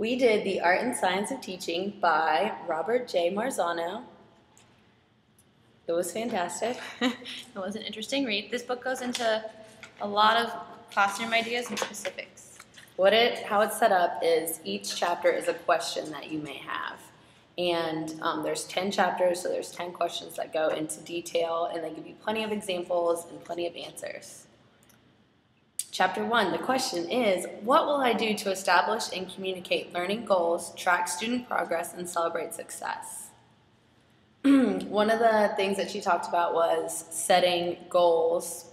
We did The Art and Science of Teaching by Robert J. Marzano. It was fantastic. It was an interesting read. This book goes into a lot of classroom ideas and specifics. How it's set up is each chapter is a question that you may have. And there's 10 chapters, so there's 10 questions that go into detail, and they give you plenty of examples and plenty of answers. Chapter 1, the question is, what will I do to establish and communicate learning goals, track student progress, and celebrate success? One of the things that she talked about was setting goals,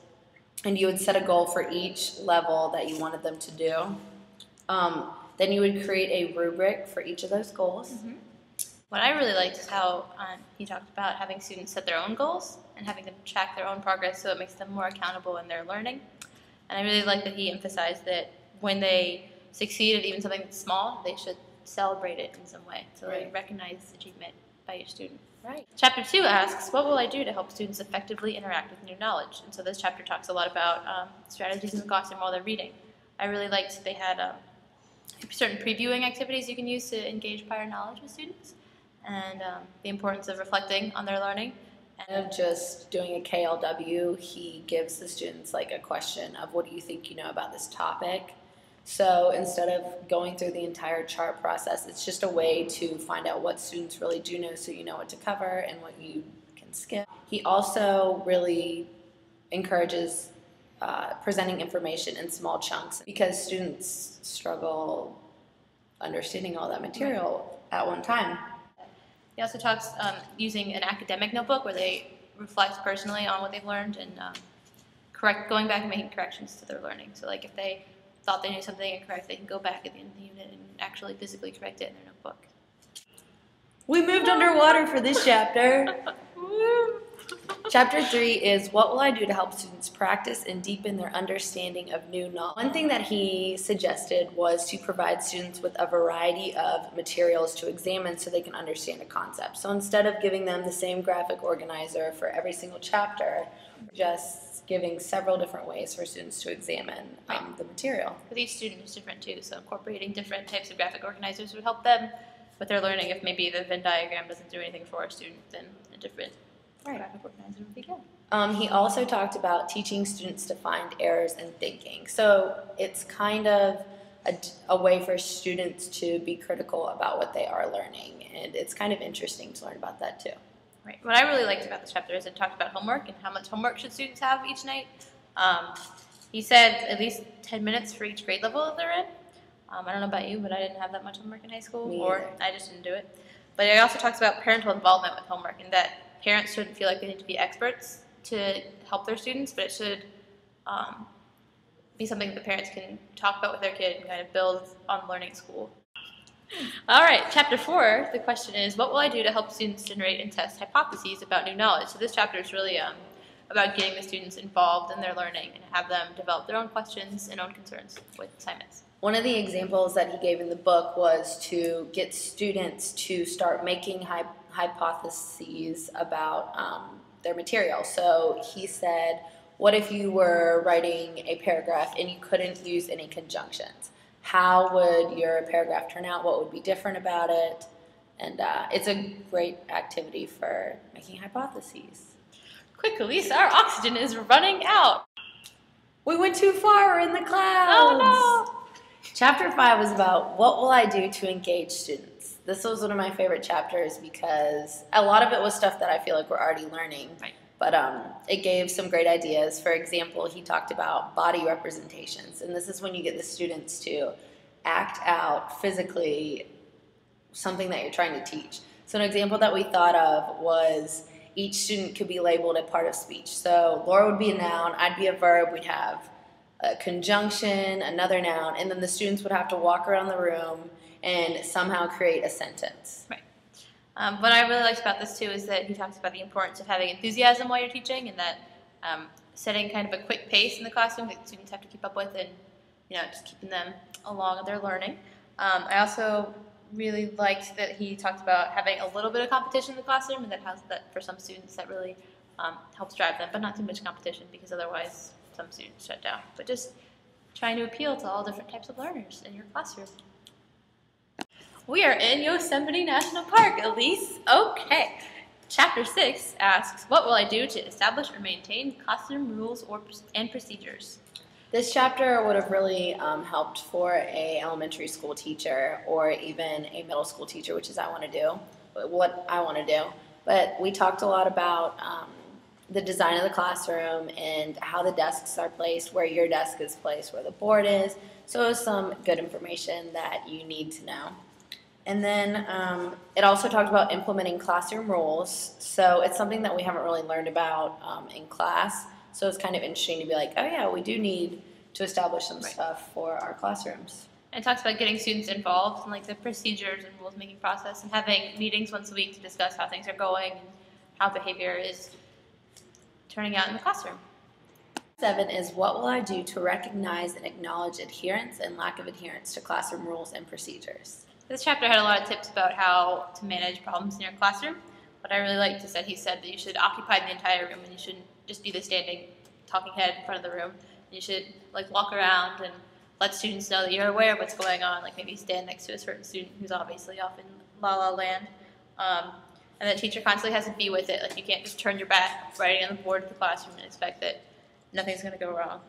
and you would set a goal for each level that you wanted them to do. Then you would create a rubric for each of those goals. Mm-hmm. What I really liked is how he talked about having students set their own goals and having them track their own progress so it makes them more accountable in their learning. And I really like that he emphasized that when they succeed at even something that's small, they should celebrate it in some way. So they recognize achievement by each student. Right. Chapter 2 asks, what will I do to help students effectively interact with new knowledge? And so this chapter talks a lot about strategies in the classroom while they're reading. I really liked they had certain previewing activities you can use to engage prior knowledge with students, and the importance of reflecting on their learning. Instead of just doing a KLW, he gives the students like a question of what do you think you know about this topic. So instead of going through the entire chart process, it's just a way to find out what students really do know so you know what to cover and what you can skip. He also really encourages presenting information in small chunks because students struggle understanding all that material at one time. He also talks using an academic notebook where they reflect personally on what they've learned and going back and making corrections to their learning. So like if they thought they knew something incorrect, they can go back at the end of the unit and actually physically correct it in their notebook. We moved underwater for this chapter. Chapter 3 is what will I do to help students practice and deepen their understanding of new knowledge. One thing that he suggested was to provide students with a variety of materials to examine so they can understand a concept. So instead of giving them the same graphic organizer for every single chapter, just giving several different ways for students to examine the material. With each student is different too, so incorporating different types of graphic organizers would help them with their learning. If maybe the Venn diagram doesn't do anything for a student, then a different graphic organizer would be good. He also talked about teaching students to find errors in thinking. So it's kind of a way for students to be critical about what they are learning, and it's kind of interesting to learn about that too. Right. What I really liked about this chapter is it talked about homework and how much homework should students have each night. He said at least 10 minutes for each grade level that they're in. I don't know about you, but I didn't have that much homework in high school, or I just didn't do it. But it also talks about parental involvement with homework and that parents shouldn't feel like they need to be experts to help their students, but it should be something that the parents can talk about with their kid and kind of build on learning at school. All right, chapter 4, the question is, what will I do to help students generate and test hypotheses about new knowledge? So this chapter is really about getting the students involved in their learning and have them develop their own questions and own concerns with assignments. One of the examples that he gave in the book was to get students to start making hypotheses about their material. So he said, what if you were writing a paragraph and you couldn't use any conjunctions? How would your paragraph turn out? What would be different about it? And it's a great activity for making hypotheses. Quick, Elise, our oxygen is running out. We went too far, we're in the clouds. Oh no! Chapter 5 was about what will I do to engage students. This was one of my favorite chapters because a lot of it was stuff that I feel like we're already learning. Right. But it gave some great ideas. For example, he talked about body representations. And this is when you get the students to act out physically something that you're trying to teach. So an example that we thought of was each student could be labeled a part of speech. So Laura would be a noun, I'd be a verb, we'd have a conjunction, another noun, and then the students would have to walk around the room and somehow create a sentence. Right. What I really liked about this too is that he talks about the importance of having enthusiasm while you're teaching, and that setting kind of a quick pace in the classroom that students have to keep up with, and just keeping them along in their learning. I also really liked that he talked about having a little bit of competition in the classroom, and that for some students that really helps drive them, but not too much competition because otherwise some students shut down. But just trying to appeal to all different types of learners in your classroom. We are in Yosemite National Park, Elise. Okay. Chapter 6 asks, what will I do to establish or maintain classroom rules and procedures? This chapter would have really helped for a elementary school teacher or even a middle school teacher, which is what I want to do. But we talked a lot about the design of the classroom and how the desks are placed, where your desk is placed, where the board is. So it was some good information that you need to know. And then it also talked about implementing classroom rules. So it's something that we haven't really learned about in class. So it's kind of interesting to be like, oh yeah, we do need to establish some stuff for our classrooms. And it talks about getting students involved in like the procedures and rules making process and having meetings once a week to discuss how things are going and how behavior is turning out in the classroom. 7 is what will I do to recognize and acknowledge adherence and lack of adherence to classroom rules and procedures. This chapter had a lot of tips about how to manage problems in your classroom. What I really liked is that he said that you should occupy the entire room and you shouldn't just be the standing talking head in front of the room. You should like walk around and let students know that you're aware of what's going on, like maybe stand next to a certain student who's obviously off in la la land. And the teacher constantly has to be with it. Like you can't just turn your back writing on the board of the classroom and expect that nothing's going to go wrong.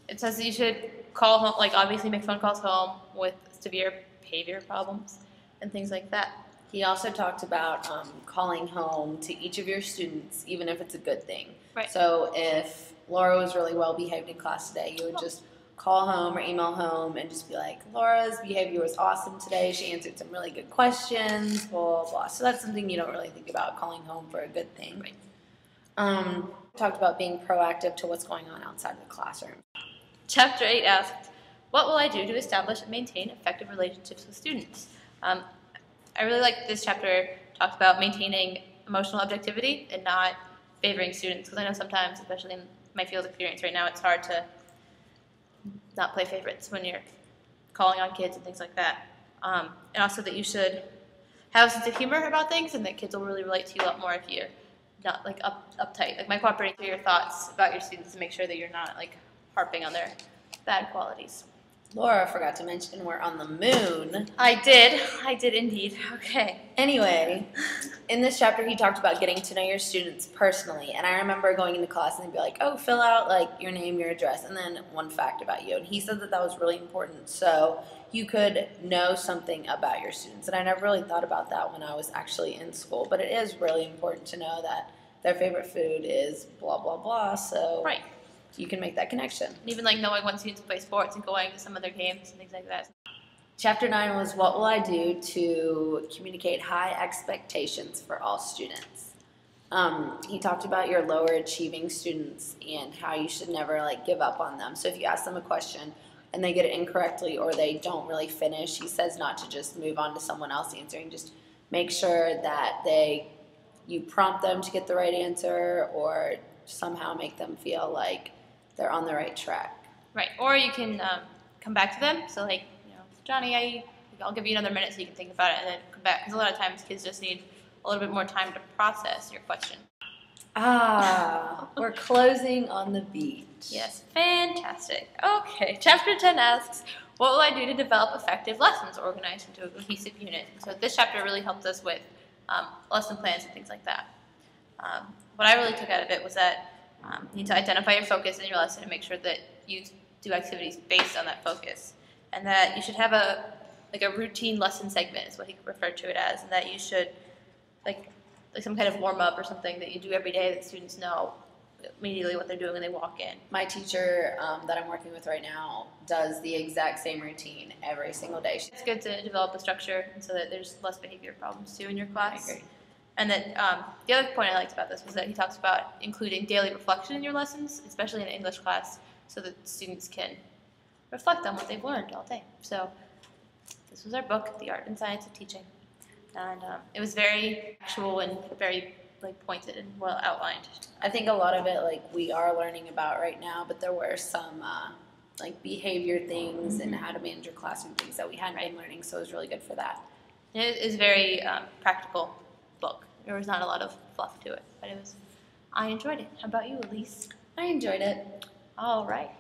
It says that you should call home, like obviously make phone calls home with severe behavior problems and things like that. He also talked about calling home to each of your students, even if it's a good thing. Right. So if Laura was really well behaved in class today, you would just call home or email home and just be like, Laura's behavior was awesome today. She answered some really good questions, blah, blah, blah. So that's something you don't really think about, calling home for a good thing. Right. Talked about being proactive to what's going on outside of the classroom. Chapter 8 asks, what will I do to establish and maintain effective relationships with students? I really like this chapter talks about maintaining emotional objectivity and not favoring students, because I know sometimes, especially in my field experience right now, it's hard to not play favorites when you're calling on kids and things like that. And also that you should have a sense of humor about things and that kids will really relate to you a lot more if you're not like uptight. Like my cooperating through your thoughts about your students to make sure that you're not like harping on their bad qualities. Laura forgot to mention we're on the moon. I did indeed. Okay. Anyway, in this chapter he talked about getting to know your students personally, and I remember going into class and they'd be like, oh, fill out like your name, your address, and then one fact about you. And he said that that was really important so you could know something about your students. And I never really thought about that when I was actually in school, but it is really important to know that their favorite food is blah, blah, blah, so Right. you can make that connection. And even like knowing when students play sports and going to some of their games and things like that. Chapter 9 was what will I do to communicate high expectations for all students. He talked about your lower achieving students and how you should never like give up on them. So if you ask them a question and they get it incorrectly or they don't really finish, he says not to just move on to someone else answering. Just make sure that you prompt them to get the right answer or somehow make them feel like they're on the right track. Right. Or you can come back to them. So like, Johnny, I'll give you another minute so you can think about it and then come back. Because a lot of times kids just need a little bit more time to process your question. We're closing on the beach. Yes, fantastic. Okay, chapter 10 asks, what will I do to develop effective lessons organized into a cohesive unit? So this chapter really helped us with lesson plans and things like that. What I really took out of it was that you need to identify your focus in your lesson and make sure that you do activities based on that focus. And that you should have a routine lesson segment is what he referred to it as, and that you should like some kind of warm up or something that you do every day that students know immediately what they're doing when they walk in. My teacher that I'm working with right now does the exact same routine every single day. It's good to develop a structure so that there's less behavior problems too in your class. I agree. And then the other point I liked about this was that he talks about including daily reflection in your lessons, especially in an English class, so that students can reflect on what they've learned all day. So this was our book, The Art and Science of Teaching. And it was very actual and very pointed and well outlined. I think a lot of it we are learning about right now, but there were some behavior things and how to manage your classroom things that we hadn't been learning, so it was really good for that. It is a very practical book. There was not a lot of fluff to it, but I enjoyed it. How about you, Elise? I enjoyed it. All right.